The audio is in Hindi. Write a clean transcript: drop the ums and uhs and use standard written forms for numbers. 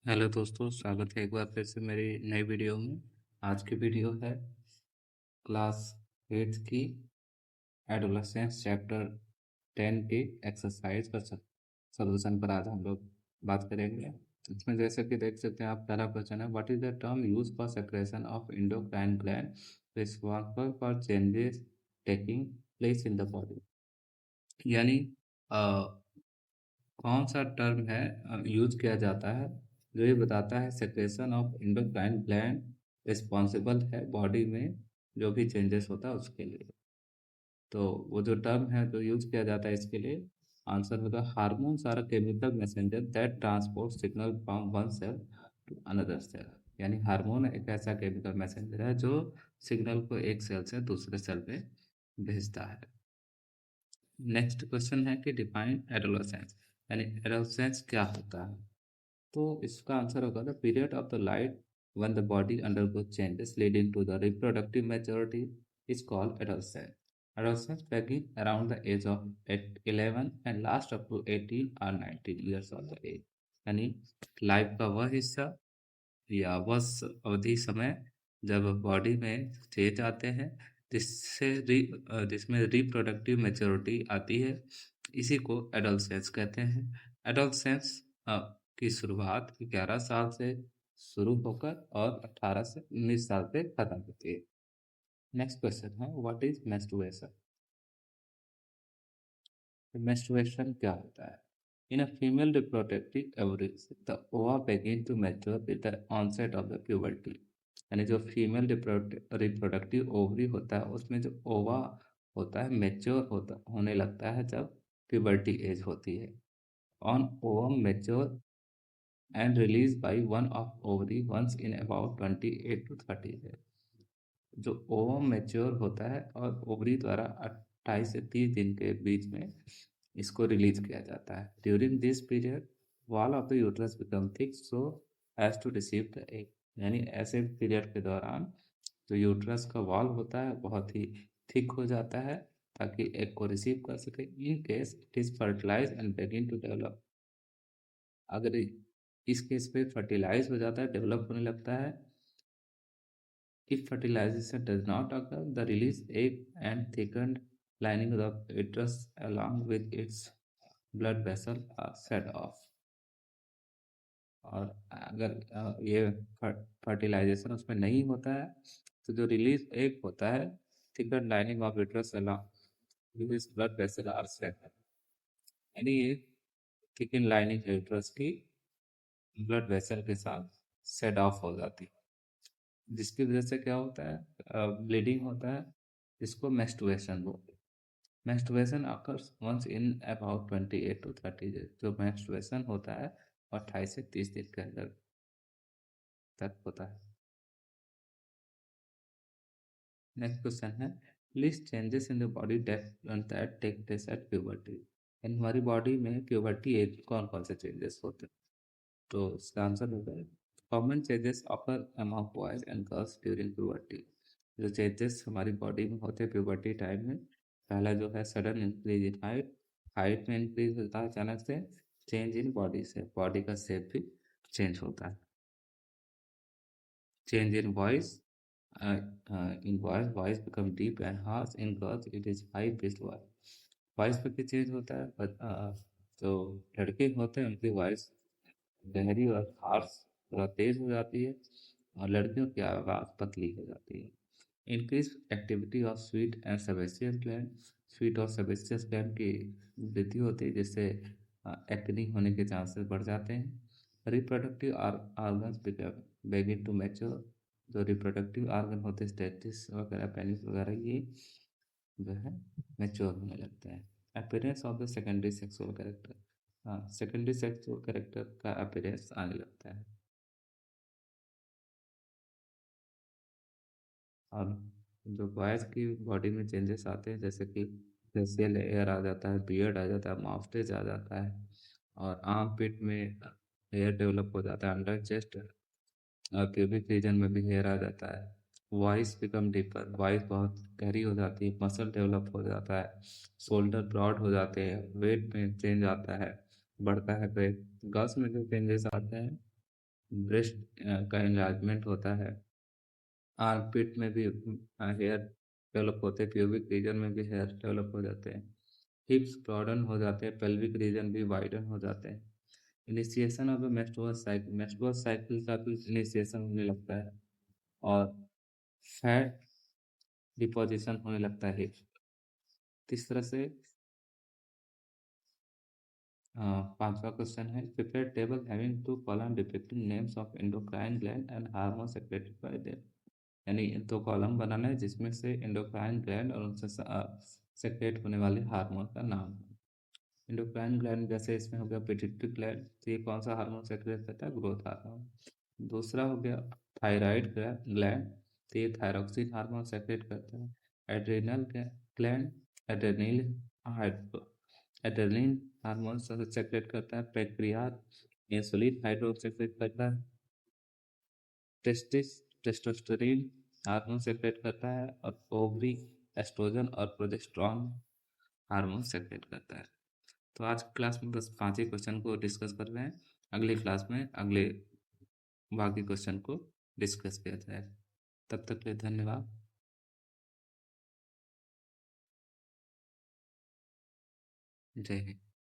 हेलो दोस्तों, स्वागत है एक बार फिर से मेरी नई वीडियो में। आज की वीडियो है क्लास 8 की एडोलसेंस चैप्टर 10 की एक्सरसाइज का सॉल्यूशन पर आज हम लोग बात करेंगे। इसमें जैसे कि देख सकते हैं आप, पहला क्वेश्चन है, what is the term use for secretion of endocrine gland responsible for changes taking place in the body. यानी अ, कौन सा टर्म है यूज किया जाता है जो ये बताता है secretion of endocrine gland responsible है बॉडी में जो भी चेंजेस होता है उसके लिए। तो वो जो टर्म है जो यूज किया जाता है इसके लिए, आंसर होगा hormones are chemical messenger that transport signal from one cell to another cell. यानी हार्मोन एक ऐसा केमिकल मैसेंजर है जो सिग्नल को एक सेल से दूसरे सेल पे भेजता है। नेक्स्ट क्वेश्चन है कि डिफाइन एडोलसेंस, यानी एडोलसेंस क्या होता है। तो इसका आंसर होगा the period of the life when the body undergoes changes leading to the reproductive maturity is called adolescence. Adolescence begin around the age of 11 and last up to 18 or 19 years of the age. यानी लाइफ का वह हिस्सा या वह अवधि समय जब बॉडी में चेंज आते हैं जिसमें रिप्रोडक्टिव मेच्योरिटी आती है, इसी को एडोलसेंस कहते हैं। एडोलसेंस की शुरुआत 11 साल से शुरू होकर और 18 से 19 साल पे खत्म होती है। नेक्स्ट क्वेश्चन है, व्हाट इज मेंस्ट्रुएशन। मेंस्ट्रुएशन क्या होता है। In a female reproductive average the ova begin to mature with the onset of the puberty। यानी जो फीमेल रिप्रोडक्टिव ओवरी होता है उसमें जो ओवा होता है मेच्योर होने लगता है जब प्यूबर्टी एज होती है। On ovum mature and released by one of ovary once in about 28 to 30 days। जो ओवम मैच्योर होता है और ओवरी द्वारा 28 से 30 दिन के बीच में इसको रिलीज किया जाता है। During this period wall of the uterus become thick so as to receive the egg. यानी ऐसे पीरियड के दौरान जो यूट्रस का वॉल होता है बहुत ही थिक हो जाता है ताकि एग को रिसीव कर सके। In case it is fertilize and begin to develop. अगर इस केस पे फर्टिलाइज हो जाता है, डेवलप होने लगता है। If fertilization does not occur, the released egg and thickened lining of the uterus along with its blood vessel are set off। और अगर ये फर्टिलाइजेशन उसमें नहीं होता है तो जो रिलीज एग होता है, thicken lining of uterus along with blood vessel are set. यानी ये थिकन लाइनिंग यूट्रस की ब्लड वेसल के साथ सेट ऑफ हो जाती है, जिसकी वजह से क्या होता है, ब्लीडिंग होता है, जिसको मेंस्ट्रुएशन बोलते हैं। Menstruation occurs once in about 28 to 30 days। जो मेंस्ट्रुएशन होता है 28 से 30 दिन के अंदर तक होता है। नेक्स्ट क्वेश्चन है, list changes in the body that take place at puberty. In हमारी बॉडी में प्यूबर्टी एज कौन कौन से चेंजेस होते हैं। तो इसका आंसर होगा common changes occur among boys and girls during puberty. जो चेंजेस हमारी बॉडी में होते हैं प्यूबर्टी टाइम में, पहला जो है sudden increase in height. Height में इंक्रीज होता है अचानक से। चेंज इन बॉडी से बॉडी का शेप भी चेंज होता है। Change in voice, in voice voice become deep and harsh. In girls it is high pitched voice. Voice पे भी चेंज होता है, जो लड़के होते हैं उनकी वॉइस गहरी और हार्श थोड़ा तेज हो जाती है और लड़कियों की आवाज़ पतली हो जाती है। Increase activity of sweet and sebaceous gland. Sweet और सेबेशियस ग्लैंड की वृद्धि होती है जिससे एक्ने होने के चांसेस बढ़ जाते हैं। Reproductive organs begin to mature. जो रिप्रोडक्टिव ऑर्गन होते हैं टेस्टिस वगैरह, पेनिस वगैरह, ये जो है मैच्योर होने लगते हैं। Appearance of the secondary sexual character. हाँ, सेकेंडरी सेक्सुअल कैरेक्टर का अपीयरेंस आने लगता है। और जो बॉयज़ की बॉडी में चेंजेस आते हैं जैसे कि फेशियल हेयर आ जाता है, बियर्ड आ जाता है, माउस्टेच आ जाता है और आर्म पिट में हेयर डेवलप हो जाता है। अंडर चेस्ट और प्यूबिक रीजन में भी हेयर आ जाता है। Voice become deeper. वॉइस बहुत गहरी हो जाती है। मसल डेवलप हो जाता है। शोल्डर ब्रॉड हो जाते हैं। वेट में चेंज आता है, बढ़ता है वेट। गर्ल्स में जो चेंजेस आते हैं ब्रेस्ट का एनलार्जमेंट होता है, आर्मपिट में भी हेयर डेवलप होते हैं, प्यूबिक रीजन में भी हेयर डेवलप हो जाते हैं, हिप्स ब्रॉडन हो जाते हैं, पेल्विक रीजन भी वाइडन हो जाते हैं। Initiation of the menstrual cycle का भी इनिशिएशन होने लगता है, और फैट डिपोजिशन होने लगता है हिप्स। इस तरह से पांचवा क्वेश्चन है, prepare table having two column depicting names of endocrine gland and hormone secreted by them. यानी दो कॉलम बनाना है जिसमें से एंडोक्राइन ग्लैंड और उनसे सेक्रेट होने वाले हार्मोन का नाम है। एंडोक्राइन ग्लैंड जैसे इसमें हो गया पिट्यूटरी ग्लैंड, तो ये कौन सा हार्मोन सेक्रेट करता है? Growth hormone. दूसरा हो गया थायराइड ग्लैंड, तो ये थायरोक्सिन हार्मोन सेक्रेट करता है। Adrenal gland adrenal adrenaline hormone secrete करता है। पैंक्रियास इंसुलिन हाइड्रोन सेक्रेट करता है। टेस्टिस टेस्टोस्टेरोन हार्मोन सेक्रेट करता है। और ओवरी एस्ट्रोजन और प्रोजेस्टेरॉन हार्मोन सेक्रेट करता है। तो आज की क्लास में बस 5 ही क्वेश्चन को डिस्कस कर रहे हैं। अगली क्लास में अगले बाकी क्वेश्चन को डिस्कस किया जाए। तब तक के लिए धन्यवाद। जय हिंद।